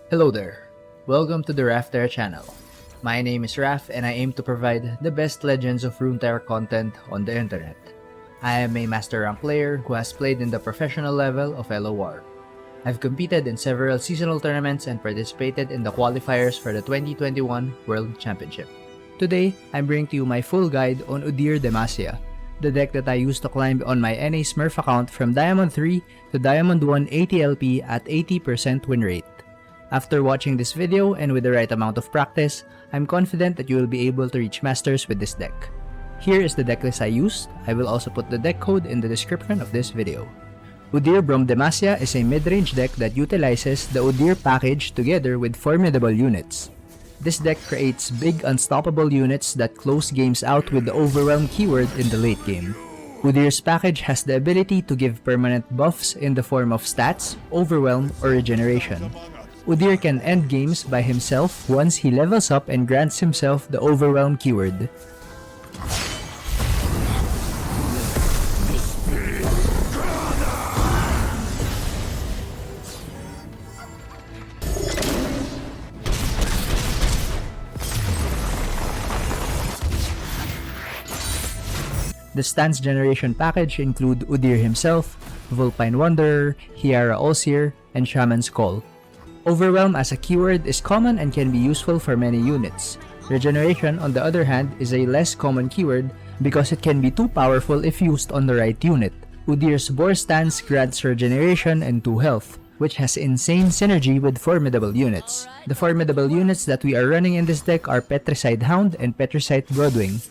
Hello there, welcome to the Raphterra channel. My name is Raph and I aim to provide the best Legends of Runeterra content on the internet. I am a master rank player who has played in the professional level of LOR. I've competed in several seasonal tournaments and participated in the qualifiers for the 2021 World Championship. Today, I'm bringing to you my full guide on Udyr Demacia, the deck that I used to climb on my NA Smurf account from Diamond 3 to Diamond 1 ATLP at 80% win rate. After watching this video and with the right amount of practice, I'm confident that you will be able to reach Masters with this deck. Here is the decklist I used. I will also put the deck code in the description of this video. Udyr Braum Demacia is a mid-range deck that utilizes the Udyr Package together with Formidable units. This deck creates big unstoppable units that close games out with the Overwhelm keyword in the late game. Udyr's package has the ability to give permanent buffs in the form of stats, overwhelm, or regeneration. Udyr can end games by himself once he levels up and grants himself the overwhelm keyword. The stance generation package include Udyr himself, Vulpine Wanderer, Hiara Olsir, and Shaman's Call. Overwhelm as a keyword is common and can be useful for many units. Regeneration, on the other hand, is a less common keyword because it can be too powerful if used on the right unit. Udyr's Boar stance grants regeneration and 2 health, which has insane synergy with formidable units. The formidable units that we are running in this deck are Petricide Hound and Petricide Broadwing.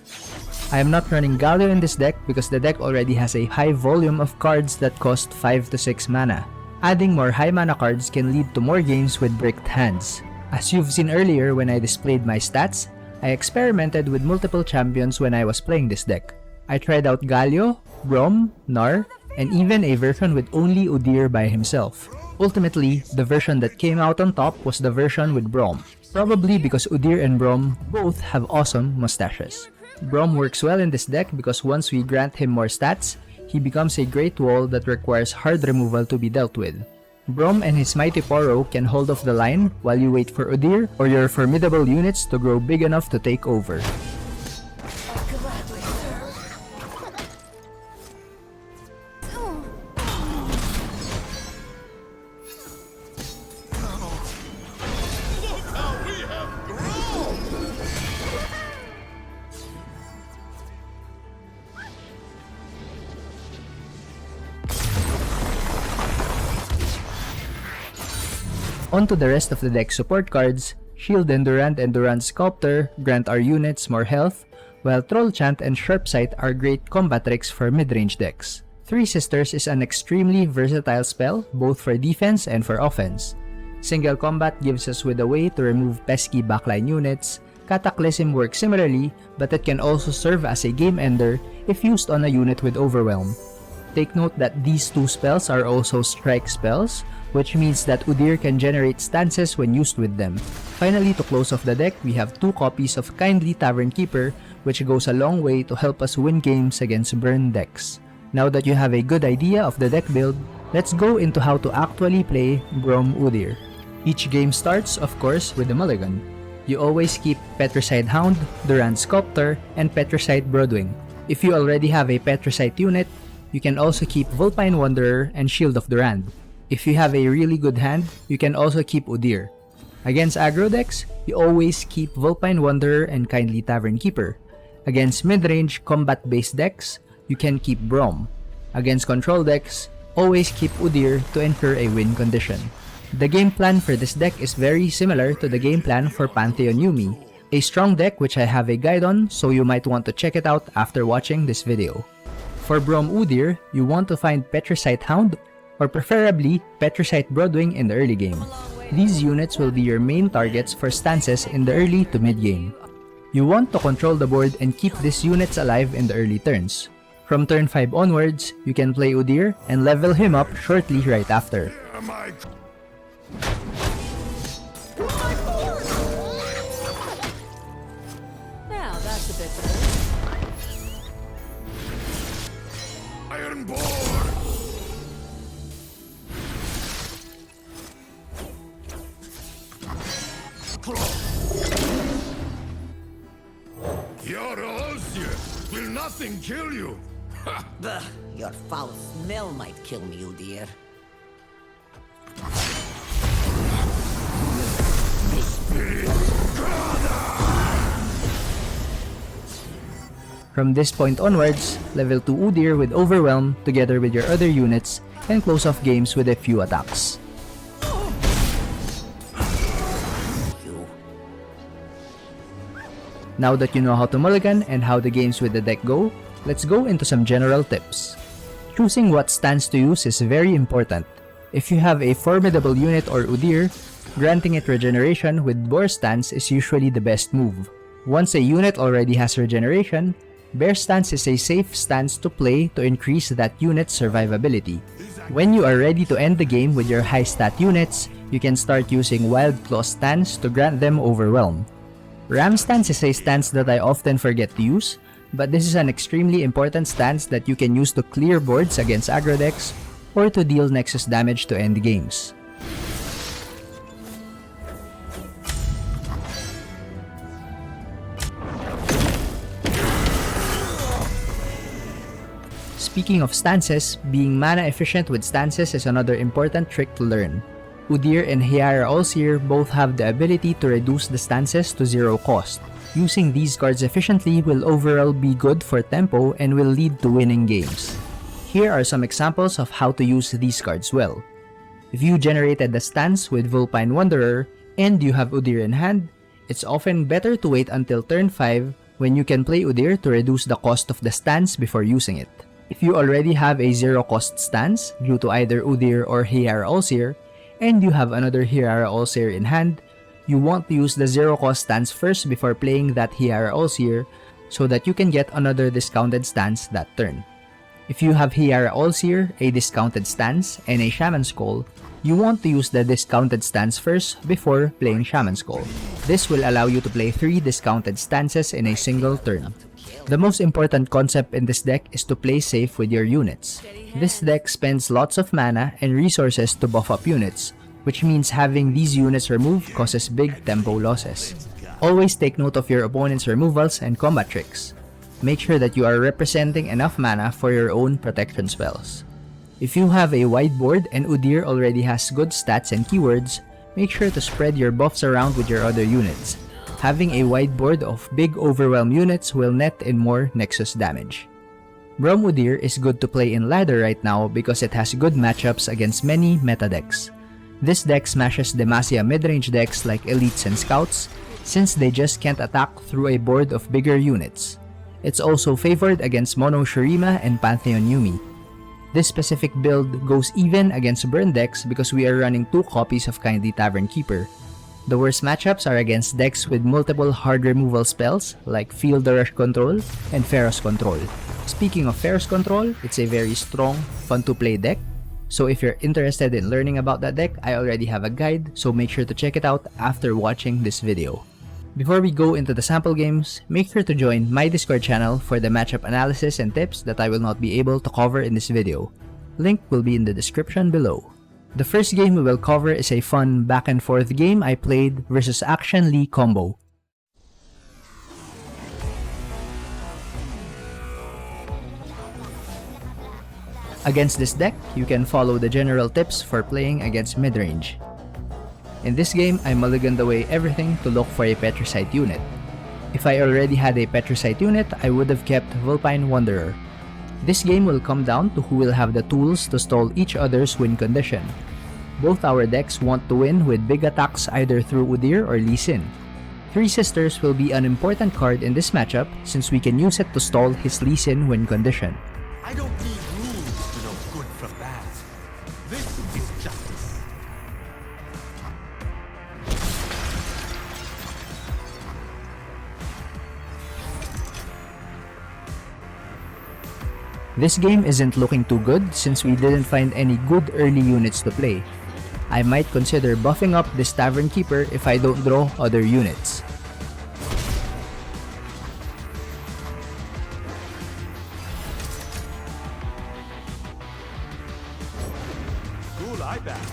I am not running Galio in this deck because the deck already has a high volume of cards that cost 5 to 6 mana. Adding more high mana cards can lead to more games with bricked hands. As you've seen earlier when I displayed my stats, I experimented with multiple champions when I was playing this deck. I tried out Galio, Braum, Gnar, and even a version with only Udyr by himself. Ultimately, the version that came out on top was the version with Braum, probably because Udyr and Braum both have awesome mustaches. Braum works well in this deck because once we grant him more stats, he becomes a great wall that requires hard removal to be dealt with. Braum and his mighty Poro can hold off the line while you wait for Udyr or your formidable units to grow big enough to take over. On to the rest of the deck support cards. Shield Endurant and Durant Sculptor grant our units more health, while Troll Chant and Sharp Sight are great combat tricks for mid-range decks. Three Sisters is an extremely versatile spell, both for defense and for offense. Single combat gives us with a way to remove pesky backline units. Cataclysm works similarly, but it can also serve as a game ender if used on a unit with Overwhelm. Take note that these two spells are also strike spells, which means that Udyr can generate stances when used with them. Finally, to close off the deck, we have 2 copies of Kindly Tavern Keeper, which goes a long way to help us win games against burn decks. Now that you have a good idea of the deck build, let's go into how to actually play Braum Udyr. Each game starts, of course, with the mulligan. You always keep Petricide Hound, Durant Sculptor, and Petricide Broadwing. If you already have a Petricide unit, you can also keep Vulpine Wanderer and Shield of Durand. If you have a really good hand, you can also keep Udyr. Against aggro decks, you always keep Vulpine Wanderer and Kindly Tavern Keeper. Against mid-range combat-based decks, you can keep Braum. Against control decks, always keep Udyr to ensure a win condition. The game plan for this deck is very similar to the game plan for Pantheon Yuumi, a strong deck which I have a guide on, so you might want to check it out after watching this video. For Braum Udyr, you want to find Petricide Hound or preferably Petricide Broadwing in the early game. These units will be your main targets for stances in the early to mid game. You want to control the board and keep these units alive in the early turns. From turn 5 onwards, you can play Udyr and level him up shortly right after. Now that's a bit better. Your Udyr will nothing kill you. Bah, your foul smell might kill me, Udyr. From this point onwards, level 2 Udyr with Overwhelm together with your other units can close off games with a few attacks. Now that you know how to mulligan and how the games with the deck go, let's go into some general tips. Choosing what stance to use is very important. If you have a formidable unit or Udyr, granting it regeneration with Boar stance is usually the best move. Once a unit already has regeneration, Bear stance is a safe stance to play to increase that unit's survivability. When you are ready to end the game with your high stat units, you can start using Wild Claw stance to grant them Overwhelm. Ram stance is a stance that I often forget to use, but this is an extremely important stance that you can use to clear boards against aggro decks or to deal Nexus damage to end games. Speaking of stances, being mana efficient with stances is another important trick to learn. Udyr and Hiara Allseer both have the ability to reduce the stances to 0 cost. Using these cards efficiently will overall be good for tempo and will lead to winning games. Here are some examples of how to use these cards well. If you generated the stance with Vulpine Wanderer and you have Udyr in hand, it's often better to wait until turn 5 when you can play Udyr to reduce the cost of the stance before using it. If you already have a 0 cost stance due to either Udyr or Hiara Allseer, and you have another Hiara Allseer in hand, you want to use the 0 cost stance first before playing that Hiara Allseer so that you can get another discounted stance that turn. If you have Hiara Allseer, a discounted stance, and a Shaman Skull, you want to use the discounted stance first before playing Shaman Skull. This will allow you to play 3 discounted stances in a single turn. The most important concept in this deck is to play safe with your units. This deck spends lots of mana and resources to buff up units, which means having these units removed causes big tempo losses. Always take note of your opponent's removals and combat tricks. Make sure that you are representing enough mana for your own protection spells. If you have a wide board and Udyr already has good stats and keywords, make sure to spread your buffs around with your other units. Having a wide board of big overwhelm units will net in more Nexus damage. Braum Udyr is good to play in ladder right now because it has good matchups against many meta decks. This deck smashes Demacia midrange decks like Elites and Scouts since they just can't attack through a board of bigger units. It's also favored against Mono Shurima and Pantheon Yuumi. This specific build goes even against burn decks because we are running 2 copies of Kindly Tavern Keeper. The worst matchups are against decks with multiple hard removal spells like Field Rush Control and Ferros Control. Speaking of Ferros Control, it's a very strong, fun to play deck. So if you're interested in learning about that deck, I already have a guide, so make sure to check it out after watching this video. Before we go into the sample games, make sure to join my Discord channel for the matchup analysis and tips that I will not be able to cover in this video. Link will be in the description below. The first game we will cover is a fun back and forth game I played versus Akshan Lee combo. Against this deck, you can follow the general tips for playing against midrange. In this game, I mulliganed away everything to look for a Petricite unit. If I already had a Petricite unit, I would have kept Vulpine Wanderer. This game will come down to who will have the tools to stall each other's win condition. Both our decks want to win with big attacks either through Udyr or Lee Sin. Three Sisters will be an important card in this matchup since we can use it to stall his Lee Sin win condition. I don't need rules to know good from bad. This is justice. This game isn't looking too good since we didn't find any good early units to play. I might consider buffing up this Tavern Keeper if I don't draw other units. Cool eye patch.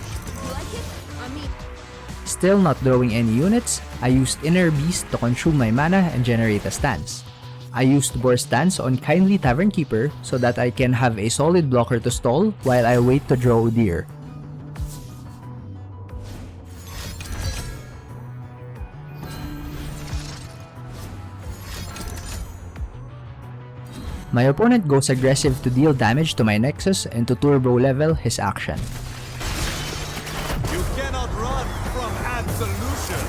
Still not drawing any units, I used Inner Beast to consume my mana and generate a stance. I used Boar Stance on Kindly Tavern Keeper so that I can have a solid blocker to stall while I wait to draw Udyr. My opponent goes aggressive to deal damage to my Nexus and to turbo level his Akshan. You cannot run from absolution.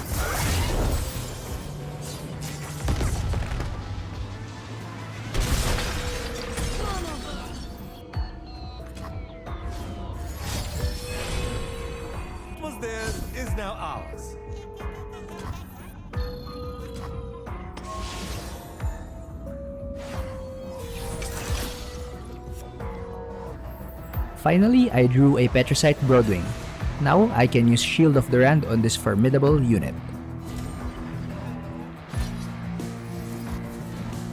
What was theirs is now ours. Finally, I drew a Petricite Broadwing. Now, I can use Shield of the Rand on this formidable unit.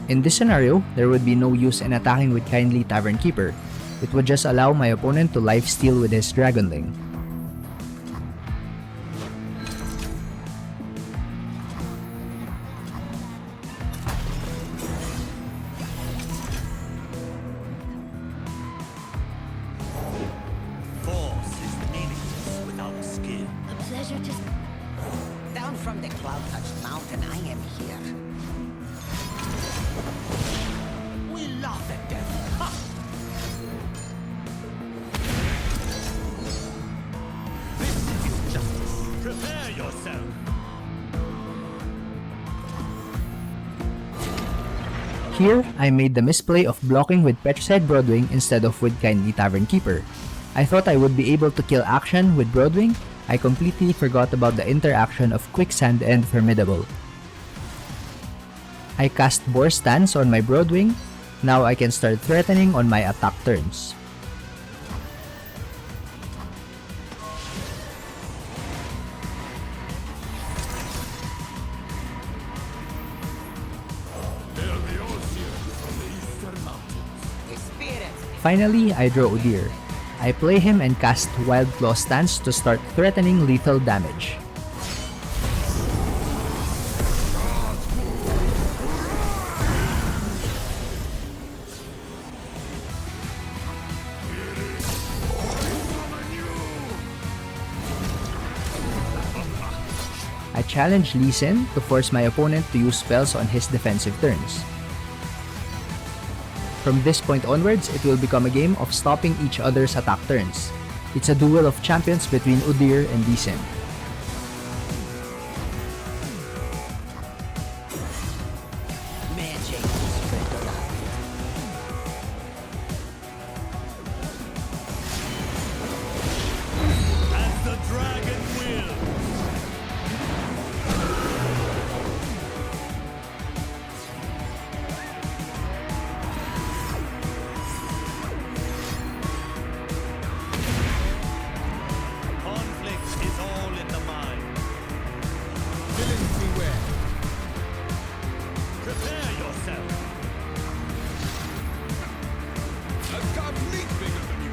In this scenario, there would be no use in attacking with Kindly Tavern Keeper. It would just allow my opponent to lifesteal with his Dragonling. Force is meaningless without skill. A pleasure to... Down from the cloud-touched mountain, I am here. We laugh at them. Ha! This is justice. Prepare yourself. Here, I made the misplay of blocking with Petricide Broadwing instead of with Kindly Tavern Keeper. I thought I would be able to kill Akshan with Broadwing. I completely forgot about the interaction of Quicksand and Formidable. I cast Boar Stance on my Broadwing. Now I can start threatening on my attack turns. The spirit. Finally, I draw Udyr. I play him and cast Wild Claw Stance to start threatening lethal damage. I challenge Lee Sin to force my opponent to use spells on his defensive turns. From this point onwards, it will become a game of stopping each other's attack turns. It's a duel of champions between Udyr and Lee Sin. Magic spread around. As the dragon will. Conflict is all in the mind. Villains beware. Prepare yourself. A complete bigger than you.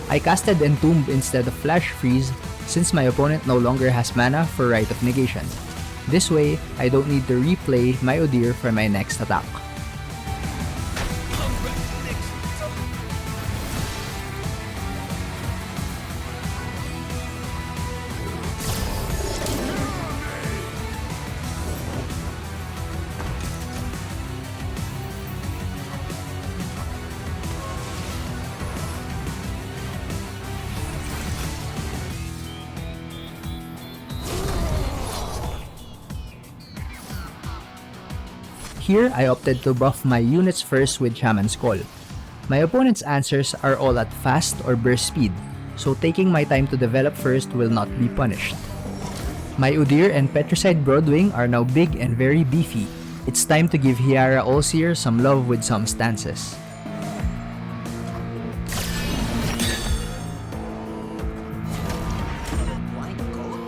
I casted Entomb instead of Flash Freeze since my opponent no longer has mana for Rite of Negation. This way, I don't need to replay my Udyr for my next attack. Here, I opted to buff my units first with Shaman's Call. My opponent's answers are all at fast or burst speed, so taking my time to develop first will not be punished. My Udyr and Petricide Broadwing are now big and very beefy. It's time to give Hiara Allseer some love with some stances. White goat?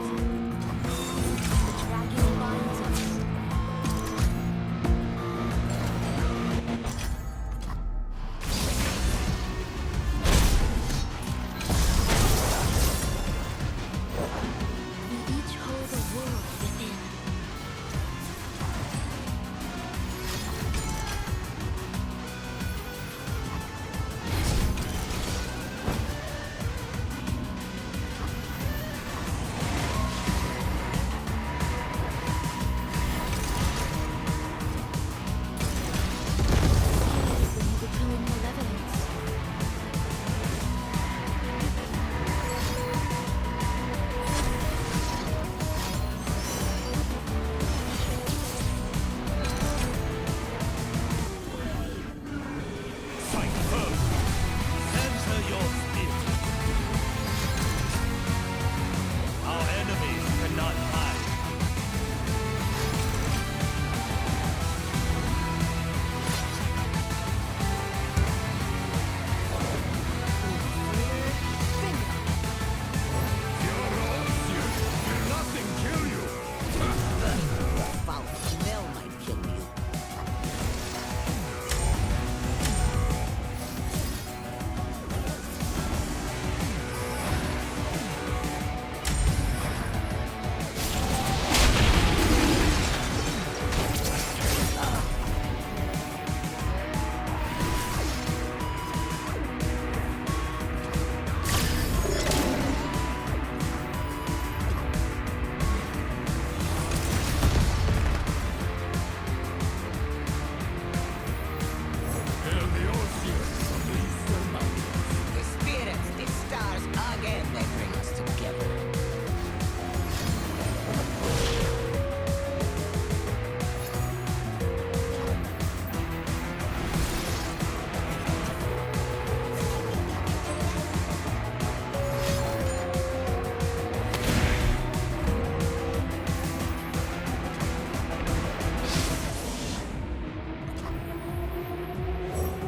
Fight firm. Center your spear. Our enemies cannot hide. Nothing kill you. Foul smell might kill you. The spirits, the stars, again they bring us together.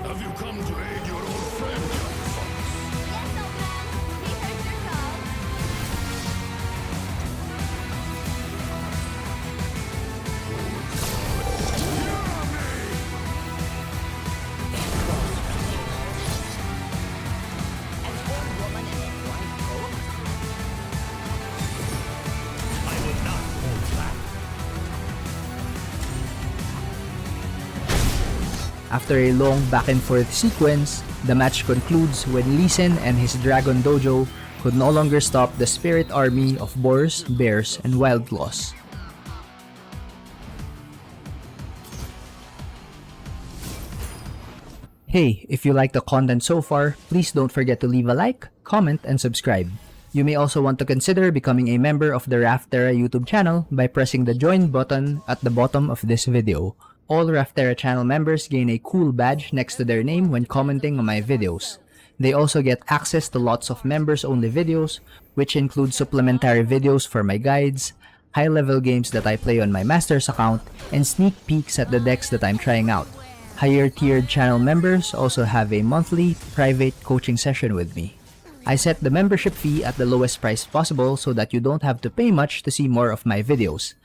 Have you come to aid your old friend, young fox? Yes, old man. We heard your call. An old woman in a white coat? I will not hold back. After a long back and forth sequence, the match concludes when Lee Sin and his Dragon Dojo could no longer stop the spirit army of boars, bears, and wildclaws. Hey, if you like the content so far, please don't forget to leave a like, comment, and subscribe. You may also want to consider becoming a member of the Raphterra YouTube channel by pressing the join button at the bottom of this video. All Raphterra channel members gain a cool badge next to their name when commenting on my videos. They also get access to lots of members-only videos, which include supplementary videos for my guides, high-level games that I play on my Master's account, and sneak peeks at the decks that I'm trying out. Higher-tiered channel members also have a monthly, private coaching session with me. I set the membership fee at the lowest price possible so that you don't have to pay much to see more of my videos.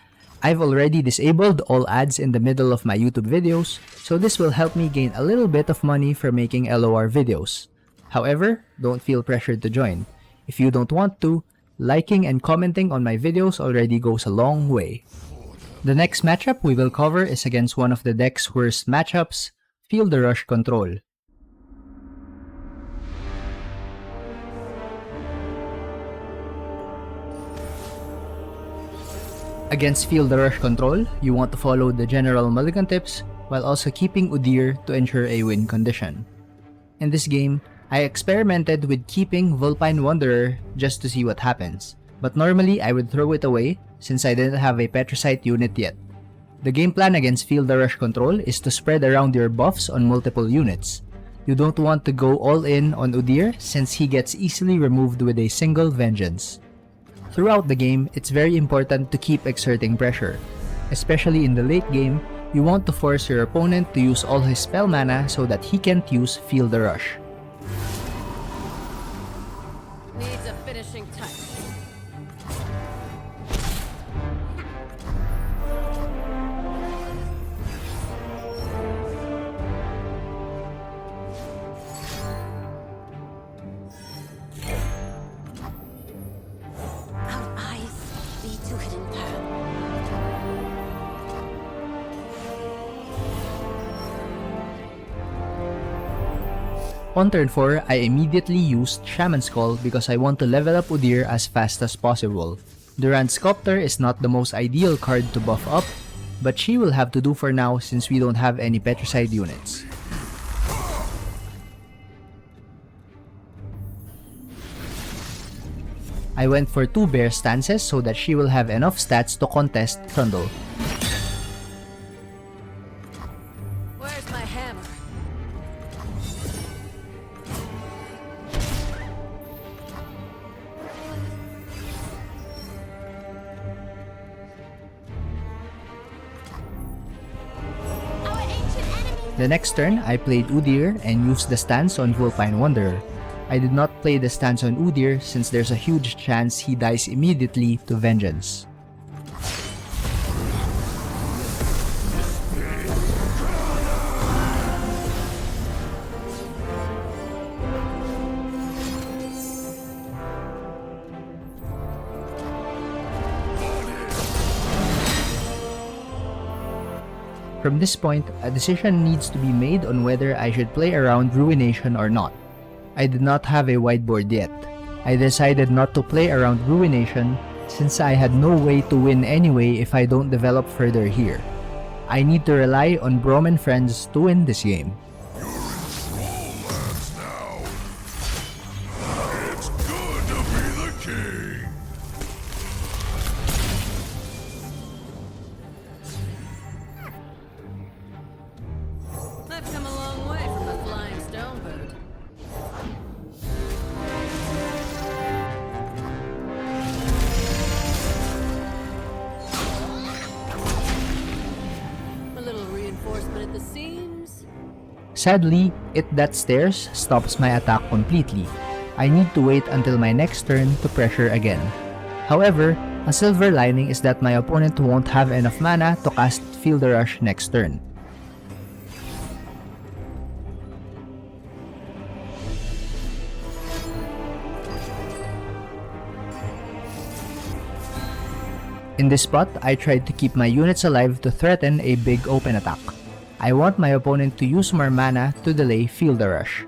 I've already disabled all ads in the middle of my YouTube videos, so this will help me gain a little bit of money for making LOR videos. However, don't feel pressured to join. If you don't want to, liking and commenting on my videos already goes a long way. The next matchup we will cover is against one of the deck's worst matchups, Feel the Rush Control. Against Feel the Rush Control, you want to follow the general mulligan tips while also keeping Udyr to ensure a win condition. In this game, I experimented with keeping Vulpine Wanderer just to see what happens, but normally I would throw it away since I didn't have a Petricite unit yet. The game plan against Feel the Rush Control is to spread around your buffs on multiple units. You don't want to go all in on Udyr since he gets easily removed with a single Vengeance. Throughout the game, it's very important to keep exerting pressure. Especially in the late game, You want to force your opponent to use all his spell mana so that he can't use Feel the Rush. Needs a finishing touch. Our eyes lead to hidden pearl. On turn 4, I immediately used Shaman's Call because I want to level up Udyr as fast as possible. Durant Sculptor is not the most ideal card to buff up, but she will have to do for now since we don't have any Petricide units. I went for 2 bear stances so that she will have enough stats to contest Trundle. Where's my hammer? Our ancient enemy. The next turn, I played Udyr and used the stance on Vulpine Wanderer. I did not play the stance on Udyr since there's a huge chance he dies immediately to Vengeance. From this point, a decision needs to be made on whether I should play around Ruination or not. I did not have a whiteboard yet. I decided not to play around Ruination since I had no way to win anyway if I don't develop further here. I need to rely on Braum and friends to win this game. It's good to be the king. I've come a long way from a flying stone boot. A little reinforcement at the seams. Sadly, It That Stares stops my attack completely. I need to wait until my next turn to pressure again. However, a silver lining is that my opponent won't have enough mana to cast Feel the Rush next turn. In this spot, I tried to keep my units alive to threaten a big open attack. I want my opponent to use more mana to delay Feel the Rush.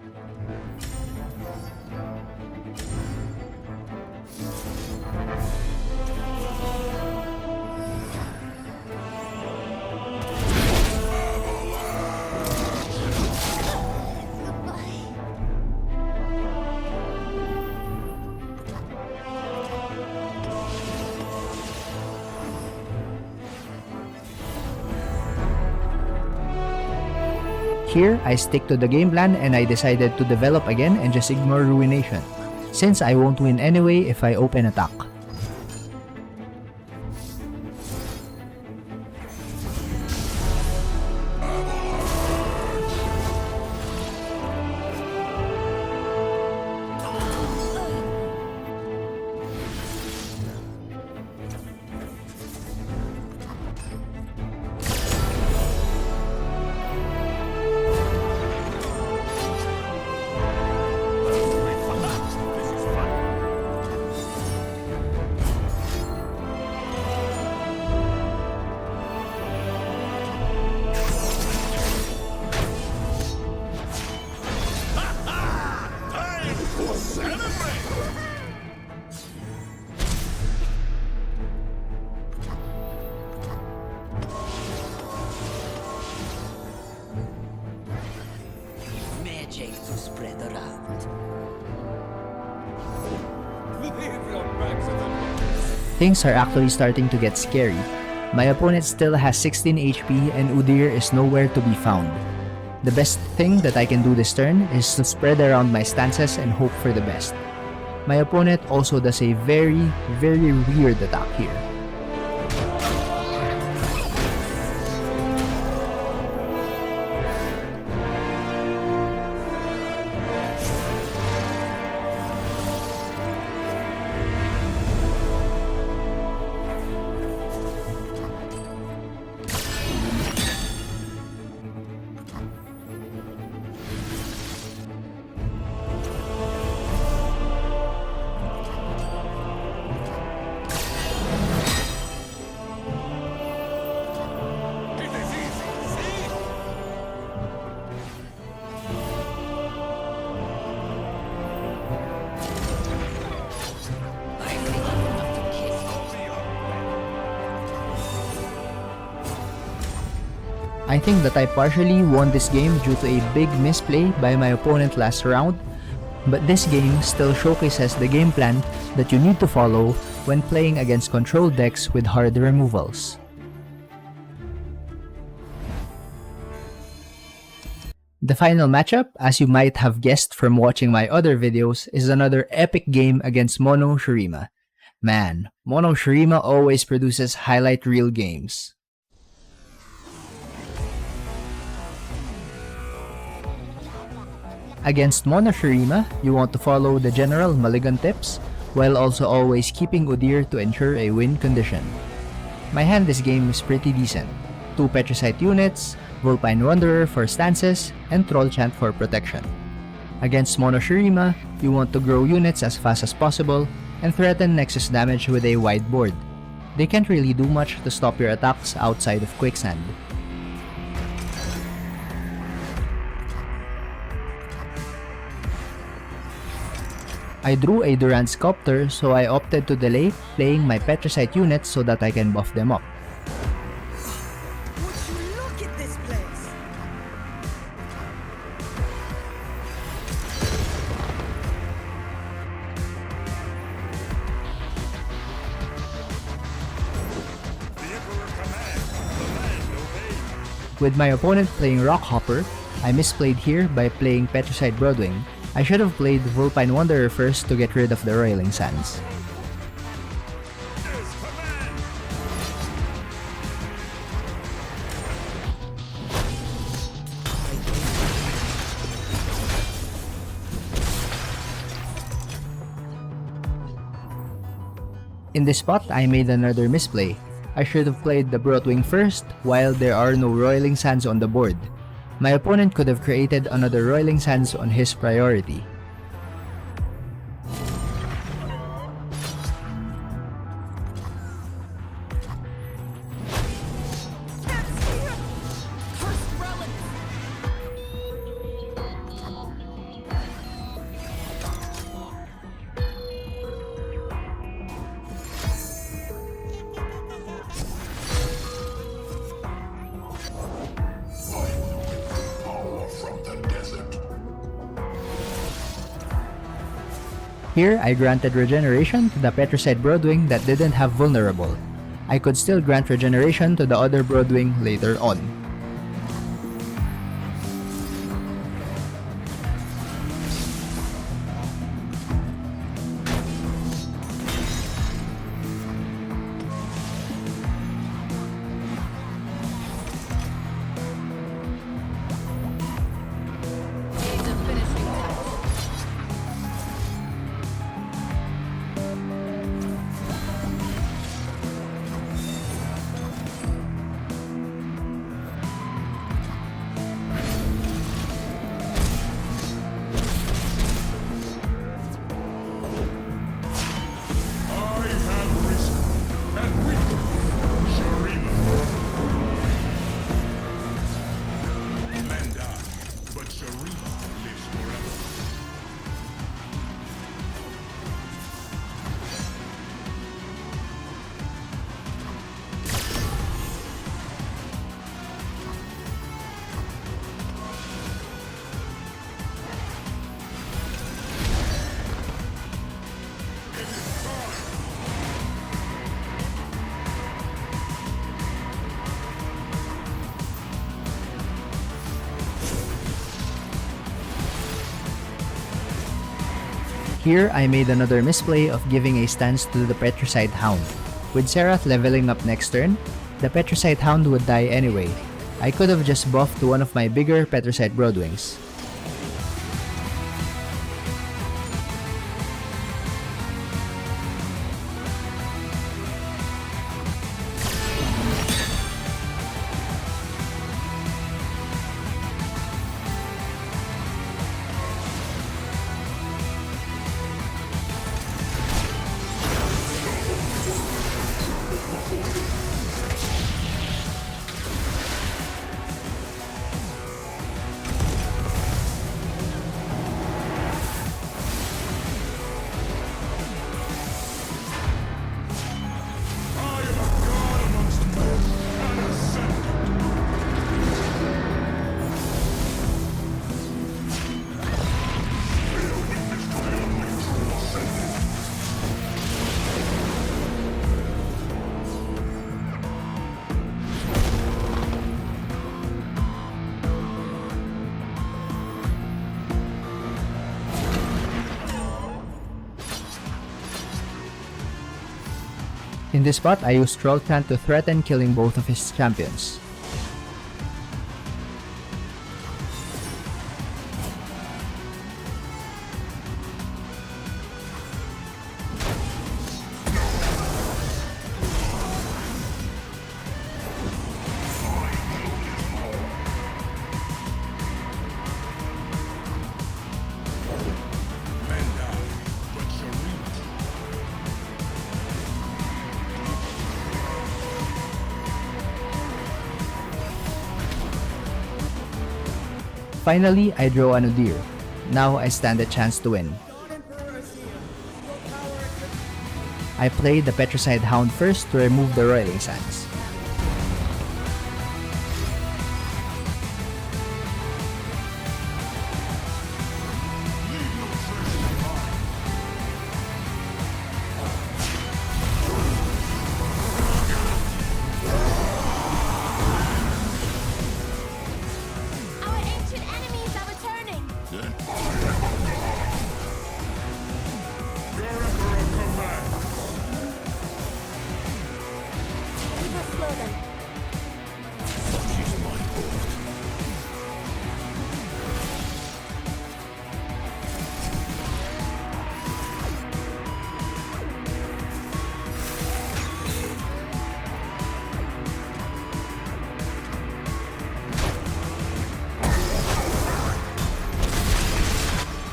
Here, I stick to the game plan and I decided to develop again and just ignore Ruination, since I won't win anyway if I open attack. Magic to spread around. Things are actually starting to get scary. My opponent still has 16 HP and Udyr is nowhere to be found. The best thing that I can do this turn is to spread around my stances and hope for the best. My opponent also does a very weird attack here. I think that I partially won this game due to a big misplay by my opponent last round, but this game still showcases the game plan that you need to follow when playing against control decks with hard removals. The final matchup, as you might have guessed from watching my other videos, is another epic game against Mono Shurima. Man, Mono Shurima always produces highlight reel games. Against Mono Shurima, you want to follow the general mulligan tips, while also always keeping Udyr to ensure a win condition. My hand this game is pretty decent. 2 Petricite units, Vulpine Wanderer for stances, and Troll Chant for protection. Against Mono Shurima, you want to grow units as fast as possible and threaten Nexus damage with a wide board. They can't really do much to stop your attacks outside of Quicksand. I drew a Durant Sculptor, so I opted to delay playing my Petricite units so that I can buff them up. Would you look at this place? The Emperor commands, the land obeys. With my opponent playing Rockhopper, I misplayed here by playing Petricite Broodwing. I should have played Vulpine Wanderer first to get rid of the Roiling Sands. His command. In this spot, I made another misplay. I should have played the Broodwing first while there are no Roiling Sands on the board. My opponent could have created another Roiling Sands on his priority. Power from the desert. Here, I granted regeneration to the Petricite Broodwing that didn't have vulnerable. I could still grant regeneration to the other Broodwing later on. Needs a finishing touch. I have risen, and with me, Shurima. Men die, but Shurima lives forever. Here, I made another misplay of giving a stance to the Petricite Hound. With Serath leveling up next turn, the Petricite Hound would die anyway. I could have just buffed one of my bigger Petricite Broodwings. In this spot, I used Troll Chant to threaten killing both of his champions. Men die, but Shurima. Finally, I draw an Udyr. Now I stand a chance to win. I play the Petricide Hound first to remove the Roiling Sands. Our ancient enemies are returning. Your Emperor commands. We will slow them.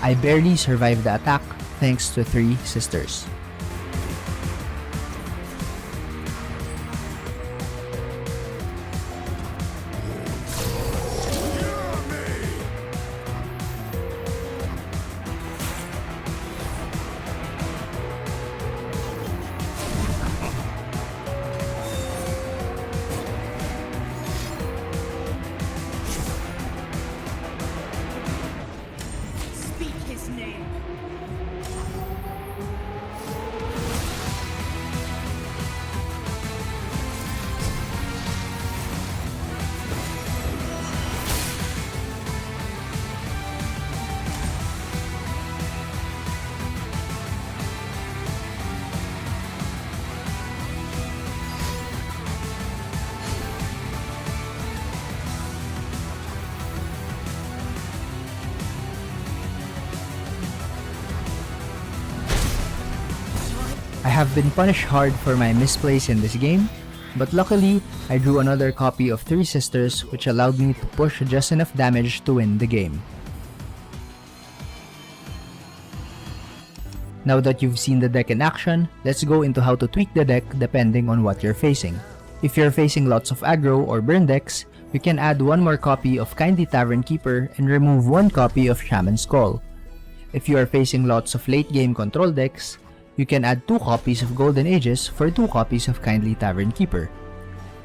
I barely survived the attack thanks to 3 sisters. Speak his name. I have been punished hard for my misplays in this game, but luckily, I drew another copy of 3 Sisters which allowed me to push just enough damage to win the game. Now that you've seen the deck in action, let's go into how to tweak the deck depending on what you're facing. If you're facing lots of aggro or burn decks, you can add 1 more copy of Kindly Tavern Keeper and remove 1 copy of Shaman's Call. If you are facing lots of late game control decks, you can add 2 copies of Golden Ages for 2 copies of Kindly Tavern Keeper.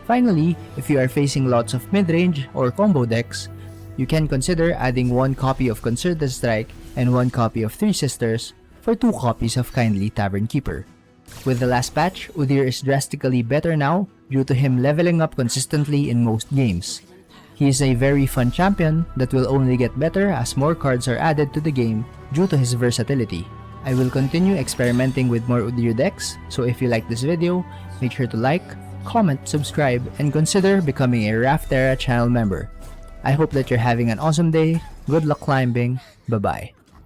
Finally, if you are facing lots of mid-range or combo decks, you can consider adding 1 copy of Concerted Strike and 1 copy of 3 Sisters for 2 copies of Kindly Tavern Keeper. With the last patch, Udyr is drastically better now due to him leveling up consistently in most games. He is a very fun champion that will only get better as more cards are added to the game due to his versatility. I will continue experimenting with more Udyr decks, so if you like this video, make sure to like, comment, subscribe, and consider becoming a Raphterra channel member. I hope that you're having an awesome day, good luck climbing, bye bye.